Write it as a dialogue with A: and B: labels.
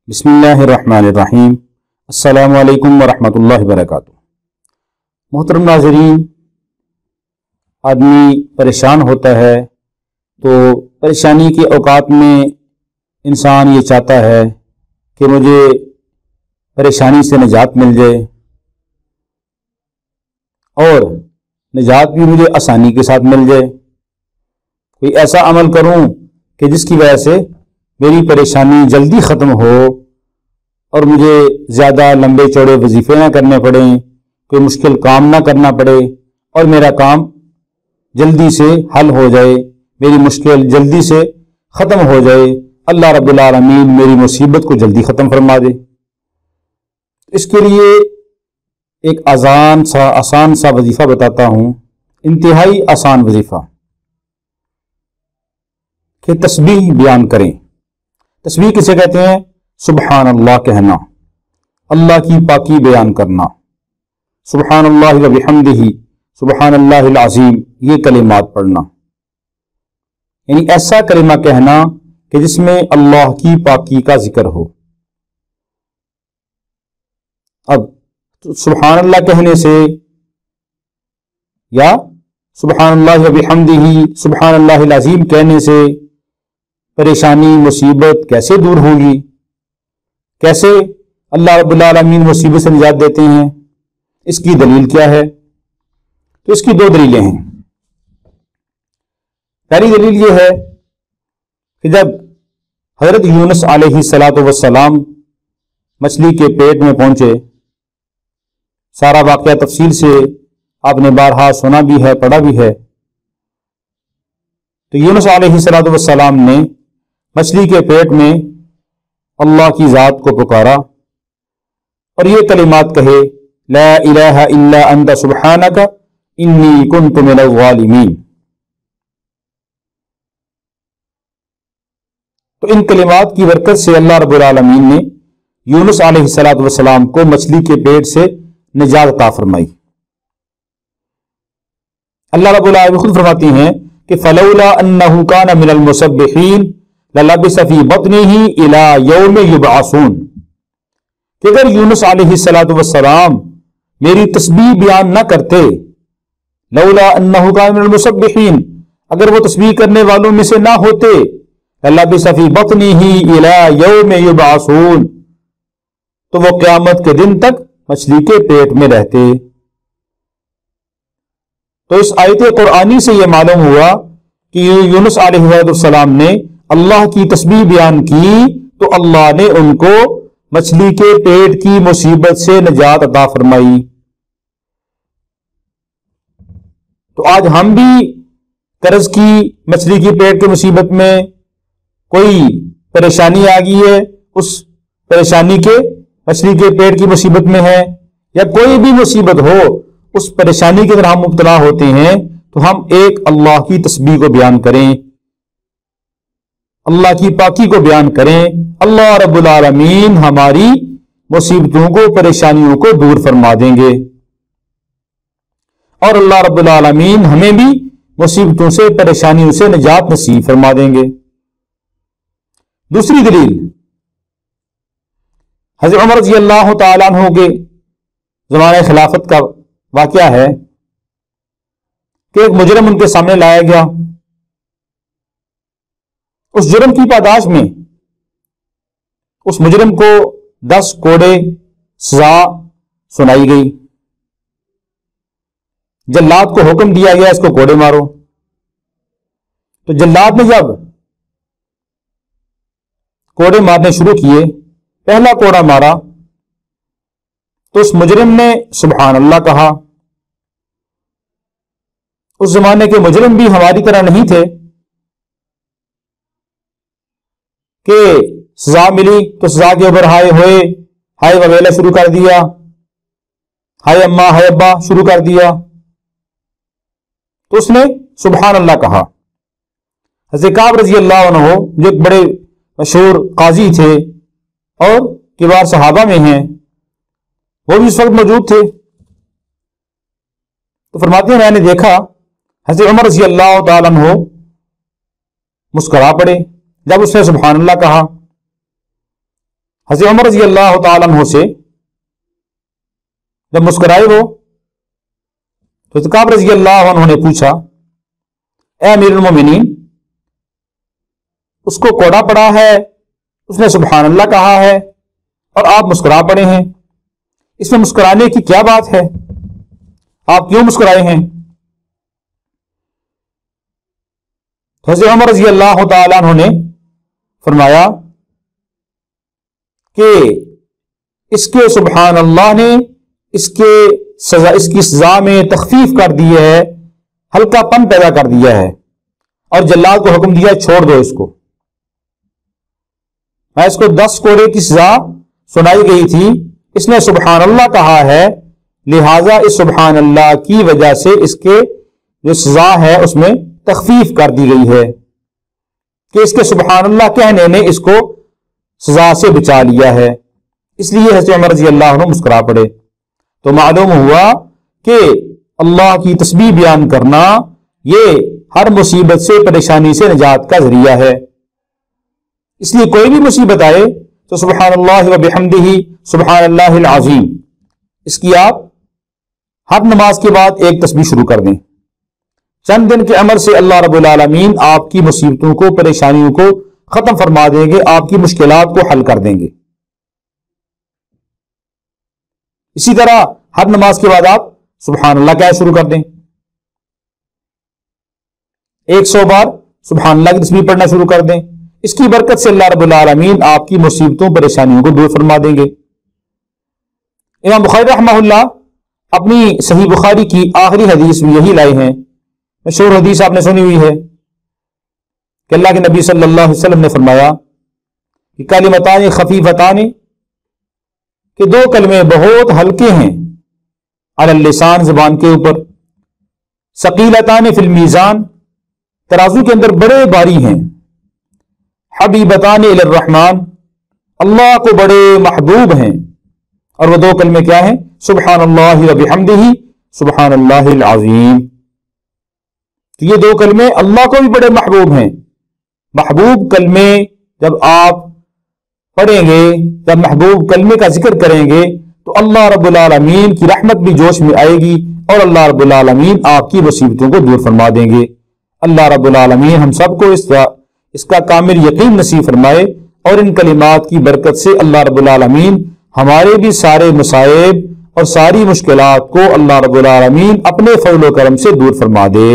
A: بسم اللہ الرحمن الرحیم۔ السلام علیکم ورحمۃ اللہ وبرکاتہ۔ محترم ناظرین، آدمی پریشان ہوتا ہے تو پریشانی کے اوقات میں انسان یہ چاہتا ہے کہ مجھے پریشانی سے نجات مل جائے اور نجات بھی مجھے آسانی کے ساتھ مل جائے، کوئی ایسا عمل کروں کہ جس کی وجہ سے میری پریشانی جلدی ختم ہو اور مجھے زیادہ لمبے چوڑے وظیفے نہ کرنے پڑیں، کوئی مشکل کام نہ کرنا پڑے اور میرا کام جلدی سے حل ہو جائے، میری مشکل جلدی سے ختم ہو جائے، اللہ رب العالمین میری مصیبت کو جلدی ختم فرما دے۔ اس کے لیے ایک آسان سا وظیفہ بتاتا ہوں، انتہائی آسان وظیفہ کہ تسبیح بیان کریں۔ تسبیح کسے کہتے ہیں؟ سبحان اللہ کہنا، اللہ کی پاکی بیان کرنا، سبحان اللہ و بحمدہ، سبحان اللہ العظیم، یہ کلمات پڑھنا، یعنی ایسا کلمہ کہنا کہ جس میں اللہ کی پاکی کا ذکر ہو۔ اب سبحان اللہ کہنے سے یا سبحان اللہ و بحمدہ، سبحان اللہ العظیم کہنے سے پریشانی مصیبت کیسے دور ہوگی؟ کیسے اللہ رب العالمین مصیبت سے نجات دیتے ہیں؟ اس کی دلیل کیا ہے؟ تو اس کی دو دلیلیں ہیں۔ پہلی دلیل یہ ہے کہ جب حضرت یونس علیہ السلام مچھلی کے پیٹ میں پہنچے، سارا واقعہ تفصیل سے آپ نے بارہا سنا بھی ہے، پڑھا بھی ہے، تو یونس علیہ السلام نے مچھلی کے پیٹ میں اللہ کی ذات کو پکارا اور یہ کلمات کہے، لا الہ الا انت سبحانک انی کنت من الظالمین۔ تو ان کلمات کی برکت سے اللہ رب العالمین نے یونس علیہ السلام کو مچھلی کے پیٹ سے نجات عطا فرمائی۔ اللہ رب العالمین خود فرماتی ہیں کہ فلولا انہ کان من المسبحین للبث فی بطنہ الی یوم یبعثون، کہ اگر یونس علیہ السلام میری تسبیح بیان نہ کرتے، لولا انہ کان من المسبحین، اگر وہ تسبیح کرنے والوں میں سے نہ ہوتے، للبث فی بطنہ الی یوم یبعثون، تو وہ قیامت کے دن تک مچھلی کے پیٹ میں رہتے۔ تو اس آیت قرآنی سے یہ معلوم ہوا کہ یونس علیہ السلام نے اللہ کی تسبیح بیان کی تو اللہ نے ان کو مچھلی کے پیٹ کی مصیبت سے نجات عطا فرمائی۔ تو آج ہم بھی قرض کی مچھلی کی پیٹ کی مصیبت میں، کوئی پریشانی آ گئی ہے، اس پریشانی کے مچھلی کے پیٹ کی مصیبت میں ہے، یا کوئی بھی مصیبت ہو اس پریشانی کی طرح ہم مبتلا ہوتے ہیں، تو ہم ایک اللہ کی تسبیح کو بیان کریں، اللہ کی پاکی کو بیان کریں، اللہ رب العالمین ہماری مصیبتوں کو، پریشانیوں کو دور فرما دیں گے، اور اللہ رب العالمین ہمیں بھی مصیبتوں سے، پریشانیوں سے نجات نصیب فرما دیں گے۔ دوسری دلیل حضرت عمر رضی اللہ تعالیٰ عنہ کے زمانہ خلافت کا واقعہ ہے کہ ایک مجرم ان کے سامنے لایا گیا، اس جرم کی پاداش میں اس مجرم کو 10 کوڑے سزا سنائی گئی، جلاد کو حکم دیا گیا اس کو کوڑے مارو۔ تو جلاد نے جب کوڑے مارنے شروع کیے، پہلا کوڑا مارا تو اس مجرم نے سبحان اللہ کہا۔ اس زمانے کے مجرم بھی ہماری طرح نہیں تھے کہ سزا ملی تو سزا کے اوپر ہائے ہوئے، ہائے وغیرہ شروع کر دیا، ہائے اماں ہائے ابا شروع کر دیا، تو اس نے سبحان اللہ کہا۔ حضرت کعب رضی اللہ عنہ جو ایک بڑے مشہور قاضی تھے اور کبار صحابہ میں ہیں، وہ بھی اس وقت موجود تھے، تو فرماتے ہیں میں نے دیکھا حضرت عمر رضی اللہ تعالیٰ عنہ مسکرا پڑے جب اس نے سبحان اللہ کہا، حضرت عمر رضی اللہ تعالیٰ عنہ سے جب مسکرائے وہ، تو کعب رضی اللہ عنہ نے پوچھا، اے امیر المومنین، اس کو کوڑا پڑا ہے، اس نے سبحان اللہ کہا ہے اور آپ مسکرا پڑے ہیں، اس میں مسکرانے کی کیا بات ہے؟ آپ کیوں مسکرائے ہیں؟ حضرت عمر رضی اللہ تعالیٰ عنہ نے فرمایا کہ اس کے سبحان اللہ نے اس کی سزا میں تخفیف کر دی ہے، ہلکا پن پیدا کر دیا ہے، اور جلاد کو حکم دیا چھوڑ دو اس کو۔ اس کو 10 کوڑے کی سزا سنائی گئی تھی، اس نے سبحان اللہ کہا ہے، لہذا اس سبحان اللہ کی وجہ سے اس کے جو سزا ہے اس میں تخفیف کر دی گئی ہے کہ اس کے سبحان اللہ کہنے نے اس کو سزا سے بچا لیا ہے۔ اس لیے حضرت عمر رضی اللہ عنہ مسکرا پڑے۔ تو معلوم ہوا کہ اللہ کی تسبیح بیان کرنا یہ ہر مصیبت سے، پریشانی سے نجات کا ذریعہ ہے۔ اس لیے کوئی بھی مصیبت آئے تو سبحان اللہ و بحمدہ سبحان اللہ العظیم، اس کی آپ ہر نماز کے بعد ایک تسبیح شروع کر دیں۔ چند دن کے عمل سے اللہ رب العالمین آپ کی مصیبتوں کو، پریشانیوں کو ختم فرما دیں گے، آپ کی مشکلات کو حل کر دیں گے۔ اسی طرح ہر نماز کے بعد آپ سبحان اللہ کہنا شروع کر دیں، 100 بار سبحان اللہ کی تسبیح پڑھنا شروع کر دیں۔ اس کی برکت سے اللہ رب العالمین آپ کی مصیبتوں، پریشانیوں کو دور فرما دیں گے۔ امام بخاری رحمہ اللہ اپنی صحیح بخاری کی آخری حدیث میں یہی لائے ہیں، مشہور حدیث آپ نے سنی ہوئی ہے کہ اللہ کے نبی صلی اللہ علیہ وسلم نے فرمایا کہ کلمتان خفیفتان، کہ 2 کلمے بہت ہلکے ہیں علی اللسان، زبان کے اوپر، ثقیلتان فی المیزان، ترازو کے اندر بڑے باری ہیں، حبیبتان الی الرحمن، اللہ کو بڑے محبوب ہیں۔ اور وہ 2 کلمے کیا ہیں؟ سبحان اللہ و بحمدہ سبحان اللہ العظیم۔ تو یہ 2 کلمے اللہ کو بھی بڑے محبوب ہیں۔ محبوب کلمے جب آپ پڑھیں گے، جب محبوب کلمے کا ذکر کریں گے تو اللہ رب العالمین کی رحمت بھی جوش میں آئے گی، اور اللہ رب العالمین آپ کی مصیبتوں کو دور فرما دیں گے۔ اللہ رب العالمین ہم سب کو اس کا کامل یقین نصیب فرمائے، اور ان کلمات کی برکت سے اللہ رب العالمین ہمارے بھی سارے مصائب اور ساری مشکلات کو اللہ رب العالمین اپنے فضل و کرم سے دور فرما دے۔